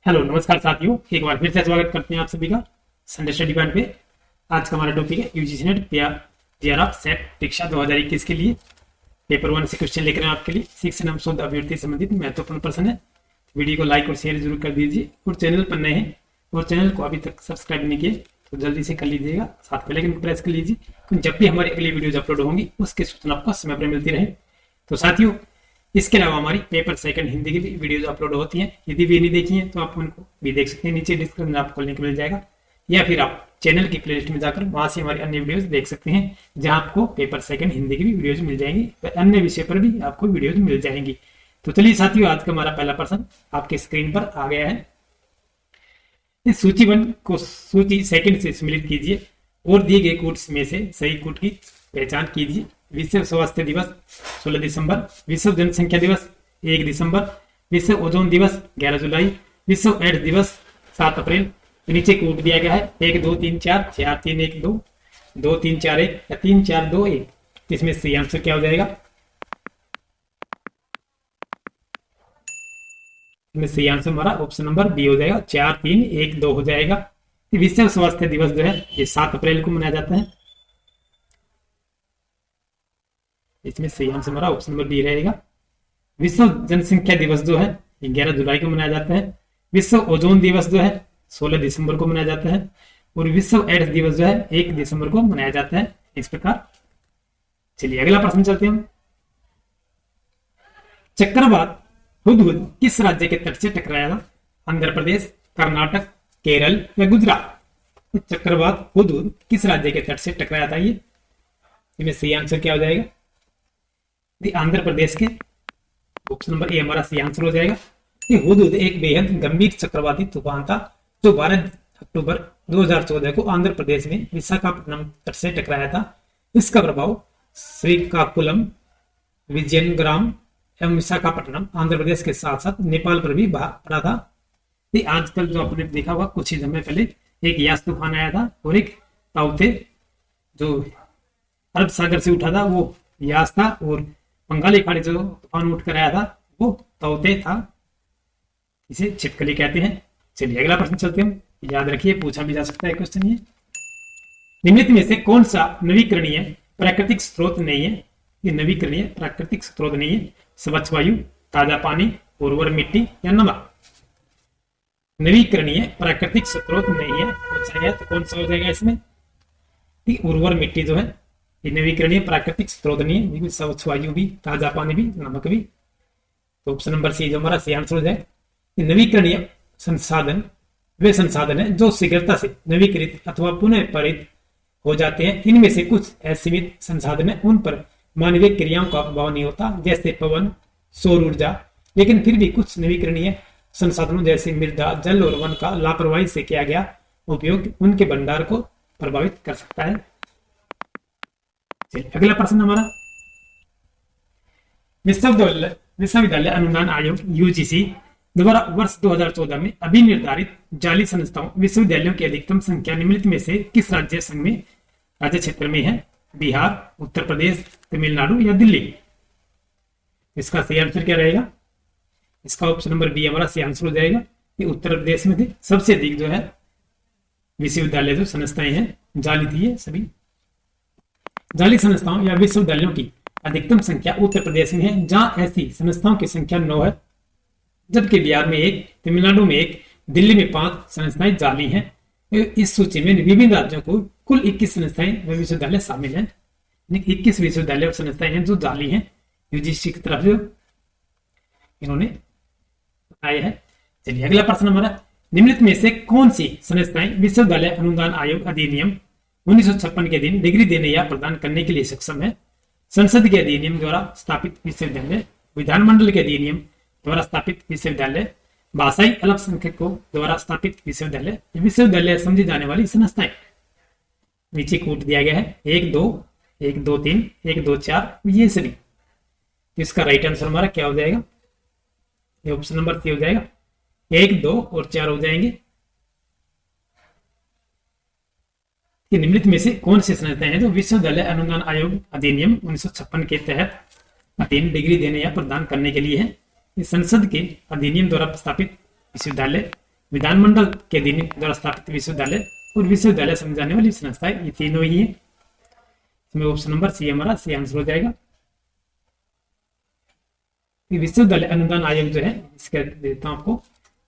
Hello नमस्कार साथियों, एक बार फिर से स्वागत करते हैं आप सभी का संडे स्टडी पॉइंट पे। आज का हमारा टॉपिक है यूजीसी नेट जेआरएफ सेट परीक्षा 2021 के लिए पेपर 1 से क्वेश्चन लेकर आपके लिए शिक्षण एवं शोध अभ्यर्थी संबंधित महत्वपूर्ण प्रश्न है। वीडियो को लाइक और शेयर जरूर कर दीजिए और चैनल पर नए हैं और चैनल को अभी तक सब्सक्राइब नहीं किए तो जल्दी से कर लीजिएगा, साथ बेल आइकन प्रेस कर लीजिए क्योंकि जब भी हमारी अगली वीडियोज अपलोड होंगी उसकी सूचना आपको समय पर मिलती रहे। तो साथियों, इसके अलावा हमारी पेपर सेकंड हिंदी की भी वीडियोज अपलोड होती हैं। यदि भी नहीं देखी हैं तो आप उनको भी देख सकते हैं, नीचे डिस्क्रिप्शन में आपको लिंक मिल जाएगा, या फिर आप चैनल की प्लेलिस्ट में जाकर वहां से हमारी अन्य वीडियोज देख सकते हैं जहां आपको पेपर सेकंड हिंदी की भी वीडियोज मिल जाएंगी, अन्य विषय पर भी आपको वीडियोज मिल जाएंगी। तो चलिए साथियों, आज का हमारा पहला प्रश्न आपके स्क्रीन पर आ गया है। इस सूची 1 को सूची सेकंड से सम्मिलित कीजिए और दिए गए कोट्स में से सही कोट की पहचान कीजिए। विश्व स्वास्थ्य दिवस 16 दिसंबर, विश्व जनसंख्या दिवस 1 दिसंबर, विश्व ओजोन दिवस 11 जुलाई, विश्व एड्स दिवस 7 अप्रैल। तो नीचे कोड दिया गया है 1 2 3 4 4 3 1 2 2 3 4 1 या 3 4 2 1। इसमें सही आंसर क्या हो जाएगा? इसमें सही आंसर हमारा ऑप्शन नंबर बी हो जाएगा, 4 3 1 2 हो जाएगा। विश्व स्वास्थ्य दिवस जो है ये 7 अप्रैल को मनाया जाता है। इसमें सही आंसर हमारा ऑप्शन नंबर बी रहेगा। विश्व जनसंख्या दिवस जो है 11 जुलाई को मनाया जाता है। विश्व ओजोन दिवस जो है 16 दिसंबर को मनाया जाता है और विश्व एड्स दिवस जो है 1 दिसंबर को मनाया जाता है। इस प्रकार चलिए अगला प्रश्न चलते हैं। चक्रवात हुदहुद किस राज्य के तट से टकराया था? आंध्र प्रदेश, कर्नाटक, केरल या गुजरात? चक्रवात हुदहुद किस राज्य के तट से टकराया था? ये इसमें सही आंसर क्या हो जाएगा? आंध्र प्रदेश के। ऑप्शन नंबर ए हमारा सही आंसर हो जाएगा। हुदहुद एक बेहद गंभीर चक्रवाती तूफान था जो 12 अक्टूबर 2014 को आंध्र प्रदेश में विशाखापट्टनम तट से टकराया था। इसका प्रभाव श्रीकाकुलम, विजयनग्राम एवं विशाखापट्टनम आंध्र प्रदेश के साथ साथ नेपाल पर भी पड़ा था। आजकल जो आपने देखा होगा कुछ ही समय पहले एक यास तूफान आया था और एक ताउते जो अरब सागर से उठा था वो यास था और बंगाली खाड़ी जो तूफान उठ कर आया था वो ताउते था, इसे छिपकली कहते हैं। चलिए अगला प्रश्न चलते हैं, याद रखिए पूछा भी जा सकता है क्वेश्चन ये। निम्नलिखित में से कौन सा नवीकरणीय प्राकृतिक स्रोत नहीं है? ये नवीकरणीय प्राकृतिक स्रोत नहीं है। स्वच्छ वायु, ताजा पानी, उर्वर मिट्टी या नमक? नवीकरणीय प्राकृतिक स्रोत नहीं है पूछा गया तो कौन सा हो जाएगा इसमें? उर्वर मिट्टी जो है ये नवीकरणीय प्राकृतिक स्रोत नहीं है। स्वच्छ वायु भी, ताजा पानी भी, नमक भी। तो ऑप्शन नंबर सी जो हमारा सही आंसर हो जाए। नवीकरणीय संसाधन वे संसाधन है जो शीघ्रता से नवीकृत अथवा पुनः पारित हो जाते हैं। इनमें से कुछ असीमित संसाधन है, उन पर मानवीय क्रियाओं का प्रभाव नहीं होता, जैसे पवन, सौर ऊर्जा। लेकिन फिर भी कुछ नवीकरणीय संसाधनों जैसे मृदा, जल और वन का लापरवाही से किया गया उपयोग उनके भंडार को प्रभावित कर सकता है। अगला प्रश्न हमारा, विश्वविद्यालय अनुदान आयोग यूजीसी द्वारा वर्ष 2014 में अभी निर्धारित जाली संस्थाओं विश्वविद्यालयों की अधिकतम संख्या निम्नलिखित में से किस राज्य संघ में राज्य क्षेत्र में है? बिहार, उत्तर प्रदेश, तमिलनाडु या दिल्ली? इसका सही आंसर क्या रहेगा? इसका ऑप्शन नंबर बी हमारा सही आंसर हो जाएगा कि उत्तर प्रदेश में थे सबसे अधिक जो है विश्वविद्यालय जो संस्थाएं हैं जाली थी। ये सभी जाली संस्थाओं या विश्वविद्यालयों की अधिकतम संख्या उत्तर प्रदेश में है जहां ऐसी संस्थाओं की संख्या 9 है, जबकि बिहार में 1, तमिलनाडु में 1, दिल्ली में 5 संस्थाएं जाली हैं। इस सूची में विभिन्न राज्यों को कुल 21 संस्थाएं व विश्वविद्यालय शामिल हैं। 21 विश्वविद्यालय और संस्थाएं हैं जो जाली हैं, यूजीसी की तरफ से इन्होंने बताया है। चलिए अगला प्रश्न हमारा, निम्नलिखित में से कौन सी संस्थाएं विश्वविद्यालय अनुदान आयोग अधिनियम 1956 के दिन डिग्री देने या प्रदान करने के लिए सक्षम है? संसद के अधिनियम द्वारा स्थापित विश्वविद्यालय, विधानमंडल के अधिनियम द्वारा स्थापित विश्वविद्यालय, भाषाई अल्पसंख्यकों द्वारा स्थापित विश्वविद्यालय, विश्वविद्यालय समझी जाने वाली संस्थाएं। नीचे कोट दिया गया है 1 2 1 2 3 1 2 4 ये सभी। इसका राइट आंसर हमारा क्या हो जाएगा? ये ऑप्शन नंबर सी हो जाएगा। 1 2 और 4 हो जाएंगे। निम्नलिखित में से कौन सी संस्थाएं हैं जो विश्वविद्यालय अनुदान आयोग अधिनियम 1956 के तहत अधीन डिग्री देने या प्रदान करने के लिए है? संसद के अधिनियम द्वारा स्थापित विश्वविद्यालय, विधानमंडल के अधिनियम द्वारा स्थापित विश्वविद्यालय और विश्वविद्यालय समझी जाने वाली संस्थाएं, ये तीनों ही है। इसमें ऑप्शन नंबर सी हमारा सही आंसर हो जाएगा। विश्वविद्यालय अनुदान आयोग जो है, इसके देता हूं आपको,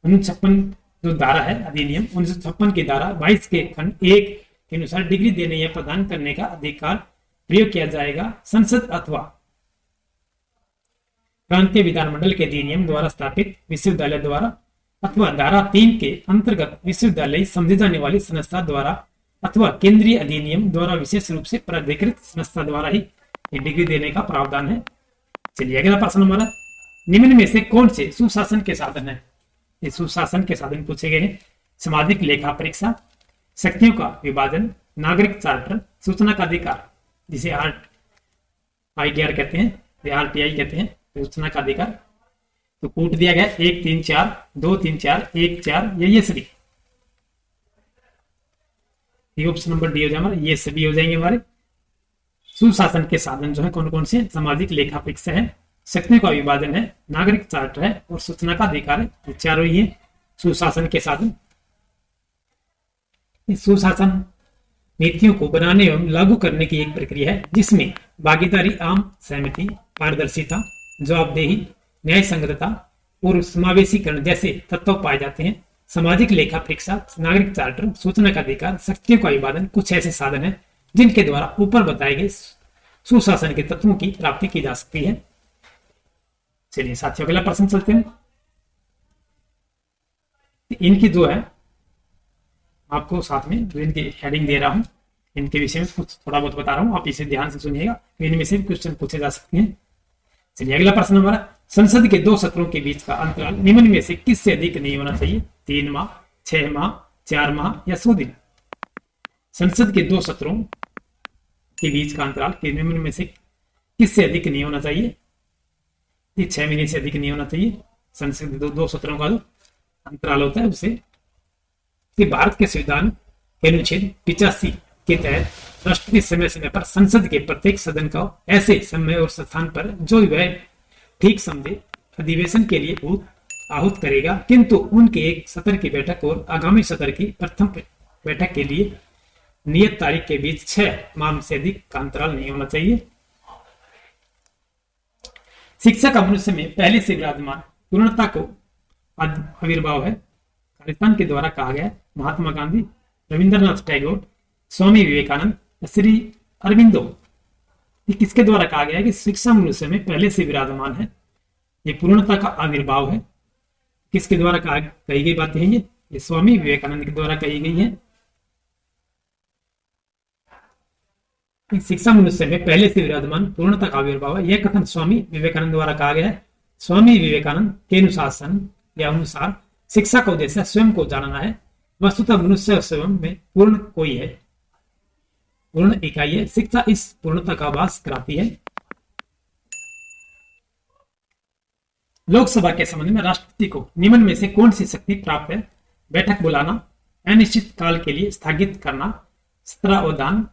56 जो धारा है अधिनियम 1956 की धारा 22 के खंड 1 के अनुसार डिग्री देने या प्रदान करने का अधिकार प्रयोग किया जाएगा संसद अथवा प्रांतीय विधानमंडल के अधिनियम द्वारा स्थापित विश्वविद्यालय द्वारा अथवा धारा 3 के अंतर्गत विश्वविद्यालय समझी जाने वाली संस्था द्वारा अथवा केंद्रीय अधिनियम द्वारा विशेष रूप से प्राधिकृत संस्था द्वारा ही डिग्री देने का प्रावधान है। चलिए अगला प्रश्न हमारा, निम्न में से कौन से सुशासन के साधन है? ये सुशासन के साधन पूछे गए हैं। सामाजिक लेखा परीक्षा, शक्तियों का विभाजन, नागरिक चार्टर, सूचना का अधिकार जिसे RTI कहते हैं या RTI कहते हैं, सूचना का अधिकार। तो कूट दिया गया 1 3 4 2 3 4 1 4, ये सभी, ये ऑप्शन नंबर डी हो जाएगा हमारा, ये सभी हो जाएंगे हमारे। सुशासन के साधन जो है कौन कौन से? सामाजिक लेखा परीक्षा है, शक्तियों का विभाजन है, नागरिक चार्टर है और सूचना का अधिकार है। ये चारों ही है सुशासन के साधन। इस सुशासन नीतियों को बनाने एवं लागू करने की एक प्रक्रिया है जिसमें भागीदारी, आम सहमति, पारदर्शिता, जवाबदेही, न्याय संगतता और समावेशीकरण जैसे तत्व पाए जाते हैं। सामाजिक लेखा परीक्षा, नागरिक चार्टर, सूचना का अधिकार, शक्तियों का विभाजन कुछ ऐसे साधन हैं जिनके द्वारा ऊपर बताए गए सुशासन के तत्वों की प्राप्ति की जा सकती है। चलिए साथियों अगला प्रश्न चलते हैं। इनकी जो है आपको साथ में जो इनकी हेडिंग दे रहा हूं, इनके विषय में कुछ थोड़ा बहुत बता रहा हूं, आप इसे ध्यान से सुनिएगा, इनमें से क्वेश्चन पूछे जा सकते हैं। चलिए अगला प्रश्न हमारा, संसद के 2 सत्रों के बीच का अंतराल निम्न में से किससे अधिक नहीं होना चाहिए? 3 माह, 6 माह, 4 माह या 100 दिन? संसद के 2 सत्रों के बीच का अंतराल निम्न में से किससे अधिक नहीं होना चाहिए? ये 6 महीने से अधिक नहीं होना चाहिए। संसद के 2 सत्रों का जो अंतराल होता है उसे भारत के संविधान के अनुच्छेद 85 के तहत राष्ट्रपति समय समय पर संसद के प्रत्येक सदन को ऐसे समय और स्थान पर जो वह ठीक समझे अधिवेशन के लिए आहूत करेगा, किंतु उनके एक सत्र की बैठक और आगामी सत्र की प्रथम बैठक के लिए नियत तारीख के बीच 6 माह से अधिक का अंतराल नहीं होना चाहिए। शिक्षा का मनुष्य में पहले से विराजमान पूर्णता को आविर्भाव है। खालिस्तान के द्वारा कहा गया महात्मा गांधी, रविंद्रनाथ टैगोर, स्वामी विवेकानंद, श्री अरविंदो, ये किसके द्वारा कहा गया है कि शिक्षा मनुष्य में पहले से विराजमान है, ये पूर्णता का आविर्भाव है। किसके द्वारा कही गई बातें हैं? ये स्वामी विवेकानंद के द्वारा कही गई है। शिक्षा मनुष्य में पहले से विराजमान पूर्णता का आविर्भाव है, यह कथन स्वामी विवेकानंद द्वारा कहा गया है। स्वामी विवेकानंद के अनुसार शिक्षा का उद्देश्य स्वयं को जानना है। वस्तुतः मनुष्य स्वयं में पूर्ण कोई है, पूर्ण इकाई है। शिक्षा इस पूर्णता का आभास कराती है। लोकसभा के संबंध में राष्ट्रपति को निम्न में से कौन सी शक्ति प्राप्त है? बैठक बुलाना, अनिश्चित काल के लिए स्थगित करना, सत्रावधान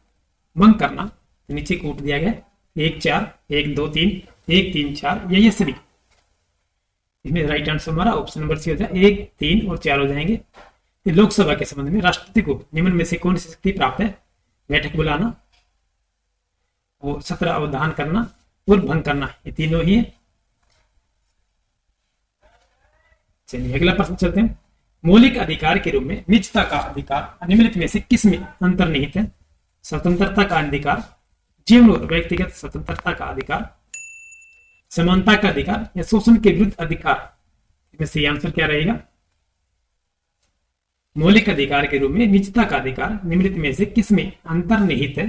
भंग करना। नीचे कूट दिया गया 1 4 1 2 3 1 3 4, ये सभी। इसमें राइट आंसर हमारा ऑप्शन नंबर सी हो जाए, 1 3 और 4 हो जाएंगे। लोकसभा के संबंध में राष्ट्रपति को निम्न में से कौन सी शक्ति प्राप्त है? बैठक बुलाना, वो सत्र अवधान करना और भंग करना, ये तीनों ही है। चलिए अगला प्रश्न चलते हैं। मौलिक अधिकार के रूप में निजता का अधिकार निम्नलिखित में से किस में अंतर्निहित है? स्वतंत्रता का अधिकार, जीवन और व्यक्तिगत स्वतंत्रता का अधिकार, समानता का अधिकार या शोषण के विरुद्ध अधिकार? इसमें सही आंसर क्या रहेगा? मौलिक अधिकार के रूप में निजता का अधिकार निम्नलिखित में से किस में अंतर्निहित है?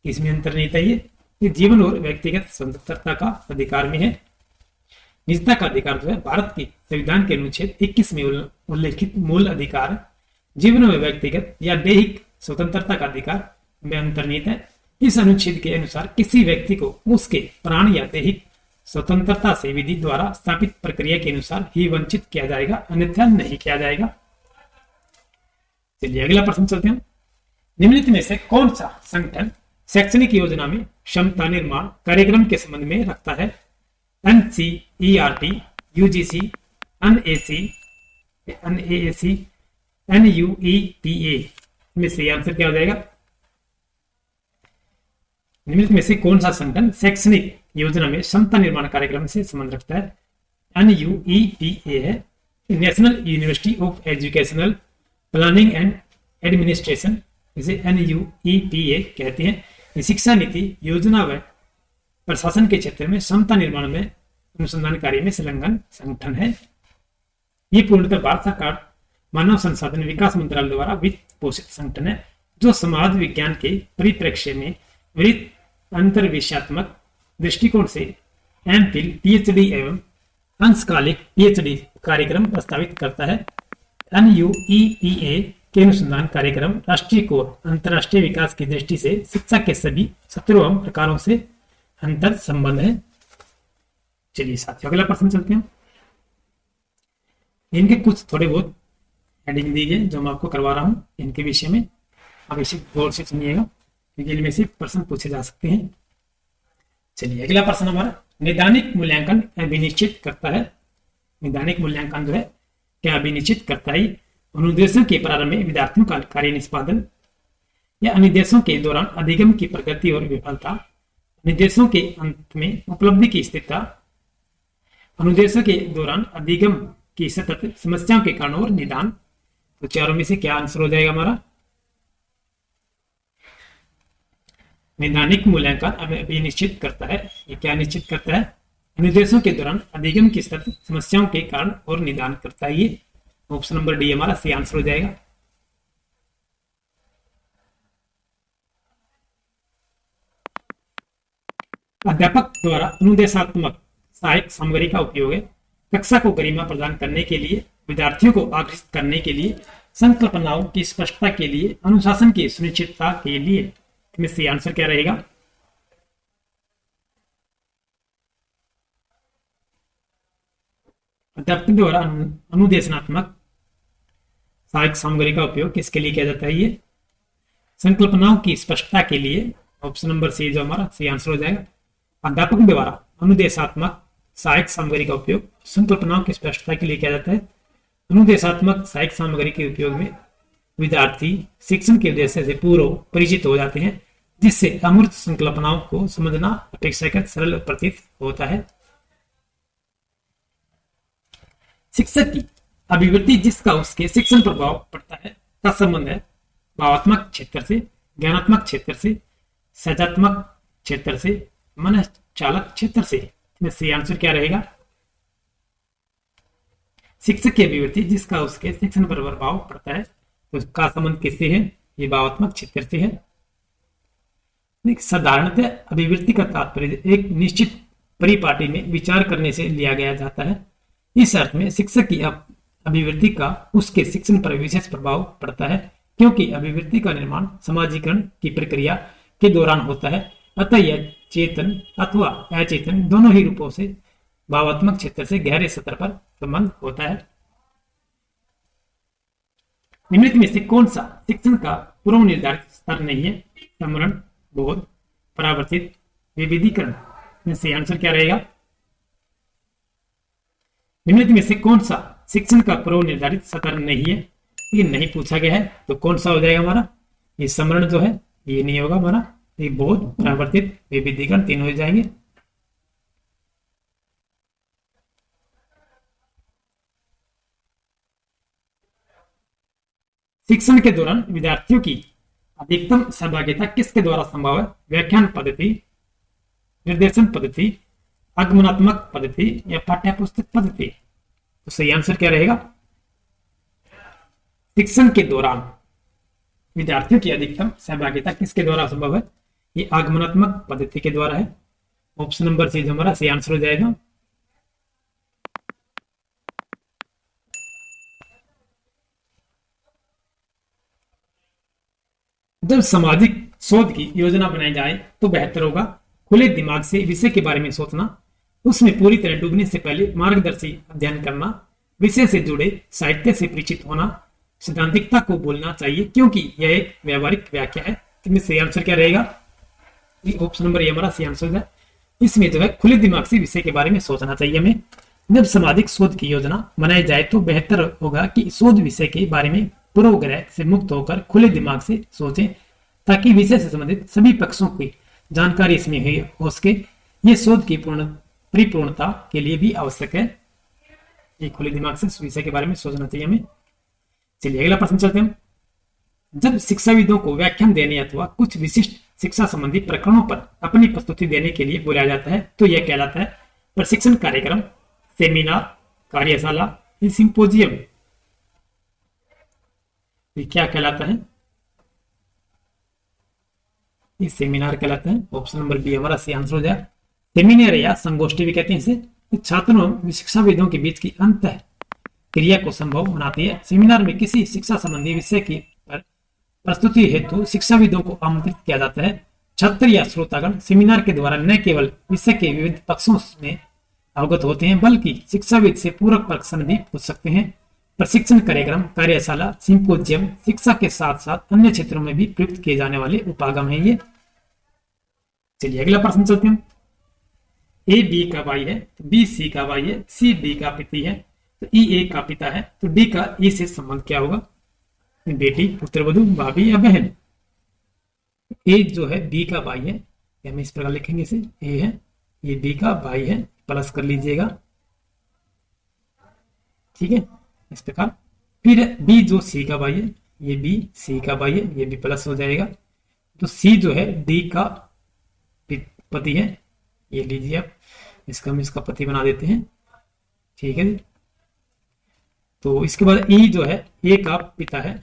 किसमें अंतर्निहित है? ये जीवन और व्यक्तिगत स्वतंत्रता का अधिकार में है। निजता का अधिकार जो है भारत की संविधान के अनुच्छेद 21 में उल्लेखित मूल अधिकार, जीवन और व्यक्तिगत या दैहिक स्वतंत्रता का अधिकार में अंतर्निहित है। इस अनुच्छेद के अनुसार किसी व्यक्ति को उसके प्राण या दैहिक स्वतंत्रता से विधि द्वारा स्थापित प्रक्रिया के अनुसार ही वंचित किया जाएगा, अन्यथा नहीं किया जाएगा। चलिए अगला प्रश्न चलते हैं। निम्नलिखित में से कौन सा संगठन शैक्षणिक योजना में क्षमता निर्माण कार्यक्रम के संबंध में रखता है? NCERT, UGC, NAC, NAAC NUEPA में से आंसर क्या हो जाएगा? निम्नलिखित में से कौन सा संगठन शैक्षणिक योजना में क्षमता निर्माण कार्यक्रम से संबंध रखता है? NUEPA है national university of educational planning and administration, इसे NUEPA कहते हैं। ये शिक्षा नीति योजना व प्रशासन के क्षेत्र में क्षमता निर्माण में अनुसंधान कार्य में संलग्न संगठन है। ये पूर्णतः भारत सरकार मानव संसाधन विकास मंत्रालय द्वारा वित्त पोषित संगठन है, जो समाज विज्ञान के परिप्रेक्ष्य में विविध अंतर्विषयात्मक दृष्टिकोण से MPhil, PhD एवं अंशकालिक PhD कार्यक्रम प्रस्तावित करता है। NUEPA के अनुसंधान कार्यक्रम राष्ट्रीय को अंतर्राष्ट्रीय विकास की दृष्टि से शिक्षा के सभी सत्रों एवं प्रकारों से अंतर संबंध है। चलिए साथियों अगला प्रश्न चलते हैं। इनके कुछ थोड़े बहुत हेडिंग दी गई जो मैं आपको करवा रहा हूं इनके विषय में, आप इसे गौर से सुनिएगा क्योंकि इनमें से प्रश्न पूछे जा सकते हैं। चलिए अगला प्रश्न हमारा, नैदानिक मूल्यांकन अभिनिश्चित करता है। नैदानिक मूल्यांकन जो है क्या अभिनिश्चित करता है? अनुदेशों के प्रारंभ में विद्यार्थियों का कार्य निष्पादन या अनुदेशों के दौरान अधिगम की प्रगति और विफलता, अनुदेशों के अंत में उपलब्धि की स्थिरता, अनुदेशों के दौरान अधिगम की सतत समस्याओं के कारण और निदान। तो चारों में से क्या आंसर हो जाएगा हमारा? नैदानिक मूल्यांकन अभिनिश्चित करता है। ये क्या निश्चित करता है? अनुदेशों के दौरान अधिगम की सतत समस्याओं के कारण और निदान करता है। ये ऑप्शन नंबर डी हमारा सही आंसर हो जाएगा। अध्यापक द्वारा अनुदेशात्मक सहायक सामग्री का उपयोग है कक्षा को गरिमा प्रदान करने के लिए, विद्यार्थियों को आकर्षित करने के लिए, संकल्पनाओं की स्पष्टता के लिए, अनुशासन की सुनिश्चितता के लिए। इसमें सही आंसर क्या रहेगा? अध्यापक द्वारा अनुदेशनात्मक सहायक सामग्री का उपयोग किसके लिए किया जाता है? ये संकल्पनाओं की स्पष्टता के लिए। ऑप्शन नंबर सी जो हमारा सही आंसर हो जाएगा। अध्यापक द्वारा अनुदेशात्मक सहायक सामग्री का उपयोग संकल्पनाओं की स्पष्टता के लिए किया जाता है। अनुदेशात्मक सहायक सामग्री के उपयोग में विद्यार्थी शिक्षण के उद्देश्य से पूर्व परिचित हो जाते हैं, जिससे अमूर्त संकल्पनाओं को समझना अपेक्षाकृत सरल प्रतीत होता है। शिक्षक की अभिवृद्धि जिसका उसके शिक्षण प्रभाव पड़ता है का संबंध है भावात्मक क्षेत्र से, ज्ञानात्मक क्षेत्र से, सजात्मक क्षेत्र से, मनचालक क्षेत्र से। इसमें सही आंसर क्या रहेगा? शिक्षक की अभिवृद्धि जिसका उसके शिक्षण पर प्रभाव पड़ता है तो उसका संबंध किससे है? ये भावात्मक क्षेत्र से है। साधारणतः अभिवृद्धि का तात्पर्य एक निश्चित परिपाटी में विचार करने से लिया गया जाता है। इस अर्थ में शिक्षक की अभिवृद्धि का उसके शिक्षण पर विशेष प्रभाव पड़ता है, क्योंकि अभिवृद्धि का निर्माण समाजीकरण की प्रक्रिया के दौरान होता है। अतः यह चेतन अथवा अचेतन दोनों ही रूपों से भावात्मक क्षेत्र से गहरे स्तर पर संबंध होता है। निम्नलिखित में से कौन सा शिक्षण का पूर्व निर्धारित स्तर नहीं है? स्मरण, बोध, परावर्तित, विविधीकरण। में से आंसर क्या रहेगा? निम्नलिखित में से कौन सा शिक्षण का पूर्व निर्धारित स्तर नहीं है? ये नहीं पूछा गया है तो कौन सा हो जाएगा हमारा? ये स्मरण जो है ये नहीं होगा हमारा, ये बोध, परावर्तित, विविधीकरण तीन हो जाएंगे। शिक्षण के दौरान विद्यार्थियों की अधिकतम सहभागिता किसके द्वारा संभव है? व्याख्यान पद्धति, निर्देशन पद्धति, आगमनात्मक पद्धति या पाठ्यपुस्तक पद्धति। तो सही आंसर क्या रहेगा? शिक्षण के दौरान विद्यार्थियों की अधिकतम सहभागिता किसके द्वारा संभव है? ये आगमनात्मक पद्धति के द्वारा है। ऑप्शन नंबर सी जो हमारा सही आंसर हो जाएगा। जब सामाजिक शोध की योजना बनाई जाए तो बेहतर होगा खुले दिमाग से विषय के बारे में सोचना, उसमें पूरी तरह डूबने से पहले मार्गदर्शी अध्ययन करना, विषय से जुड़े साहित्य से परिचित होना, सिद्धांतिकता को बोलना चाहिए क्योंकि यह एक व्यावहारिक व्याख्या है। इसमें सही आंसर क्या रहेगा? ऑप्शन नंबर ये हमारा सही आंसर है। इसमें जो है खुले दिमाग से विषय के बारे में सोचना चाहिए हमें, जब सामाजिक शोध की योजना बनाई जाए तो बेहतर होगा कि शोध विषय के बारे में पूर्वग्रह से मुक्त होकर खुले दिमाग से सोचें, ताकि विषय से संबंधित सभी पक्षों की जानकारी इसमें हो सके। ये शोध की परिपूर्णता के लिए भी आवश्यक है। ये खुले दिमाग से विषय के बारे में सोचना चाहिए हमें। चलिए अगला प्रश्न चलते हैं। जब शिक्षाविदों को व्याख्यान देने अथवा कुछ विशिष्ट शिक्षा संबंधी प्रकरणों पर अपनी प्रस्तुति देने के लिए बुलाया जाता है तो यह कहलाता है प्रशिक्षण कार्यक्रम, सेमिनार, कार्यशाला, सिंपोजियम। ये क्या कहलाता है? ये सेमिनार कहलाता है। ऑप्शन नंबर बी हमारा सही आंसर हो जाए। सेमिनार या संगोष्ठी भी कहते हैं इसे। छात्रों व शिक्षाविदों के बीच की अंत क्रिया को संभव बनाती है। सेमिनार में किसी शिक्षा संबंधी विषय की प्रस्तुति हेतु शिक्षाविदों को आमंत्रित किया जाता है। छात्र या श्रोतागण सेमिनार के द्वारा न केवल विषय के विविध पक्षों में अवगत होते हैं, बल्कि शिक्षाविद से पूरक प्रश्न भी पूछ सकते हैं। प्रशिक्षण कार्यक्रम, कार्यशाला, सिंपोजियम शिक्षा के साथ साथ अन्य क्षेत्रों में भी प्रयुक्त किए जाने वाले उपागम हैं ये। चलिए अगला प्रश्न चलते हैं। ए बी का भाई है तो बी सी का भाई है, सी डी का पिता है तो ई ए का पिता है तो डी का ई से संबंध क्या होगा? बेटी, पुत्रवधू, भाभी या बहन। ए जो है बी का भाई है, हम इस प्रकार लिखेंगे इसे। ए है, ये बी का भाई है, प्लस कर लीजिएगा, ठीक है इस प्रकार। फिर बी जो सी का भाई है, ये बी सी का भाई है, ये भी प्लस हो जाएगा। तो सी जो है डी का पति है, ये लीजिए आप, इसका हम इसका पति बना देते हैं, ठीक है जी। तो इसके बाद ई जो है ए का पिता है,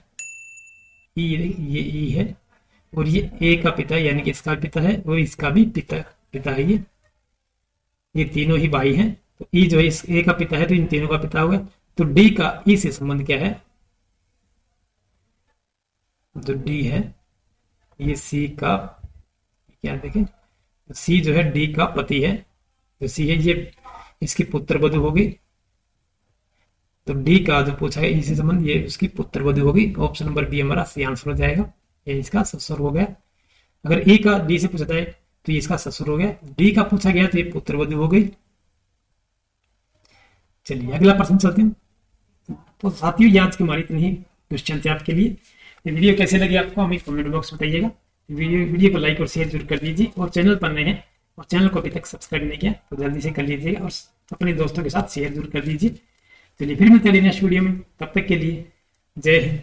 ये ई है और ये ए का पिता है, यानी कि इसका पिता है और इसका भी पिता है। ये तीनों ही भाई हैं। तो ई जो है इस ए का पिता है तो इन तीनों का पिता होगा। तो डी का ई से संबंध क्या है? तो डी है, ये सी का क्या देखें, सी जो है डी का पति है, तो सी है ये इसकी पुत्र वधू होगी। तो डी का जो पूछा है इसी संबंध, ये उसकी पुत्र वधू होगी। ऑप्शन नंबर बी हमारा सही आंसर हो जाएगा। ये इसका ससुर हो गया। अगर ए का डी से पूछा है तो ये इसका ससुर हो गया। डी का पूछा गया तो ये पुत्र वधू हो गई। चलिए अगला प्रश्न चलते हैं। तो साथियों आज की हमारी इतनी ही क्वेश्चन थे आपके लिए। ये वीडियो कैसे लगी आपको हमें कमेंट बॉक्स में बताइएगा। वीडियो को लाइक और शेयर जरूर कर दीजिए और चैनल पर नए हैं और चैनल को अभी तक सब्सक्राइब नहीं किया तो जल्दी से कर लीजिएगा और अपने दोस्तों के साथ शेयर जरूर कर दीजिए। चलिए फिर मिलते हैं नेक्स्ट वीडियो में, तब तक के लिए जय हिंद।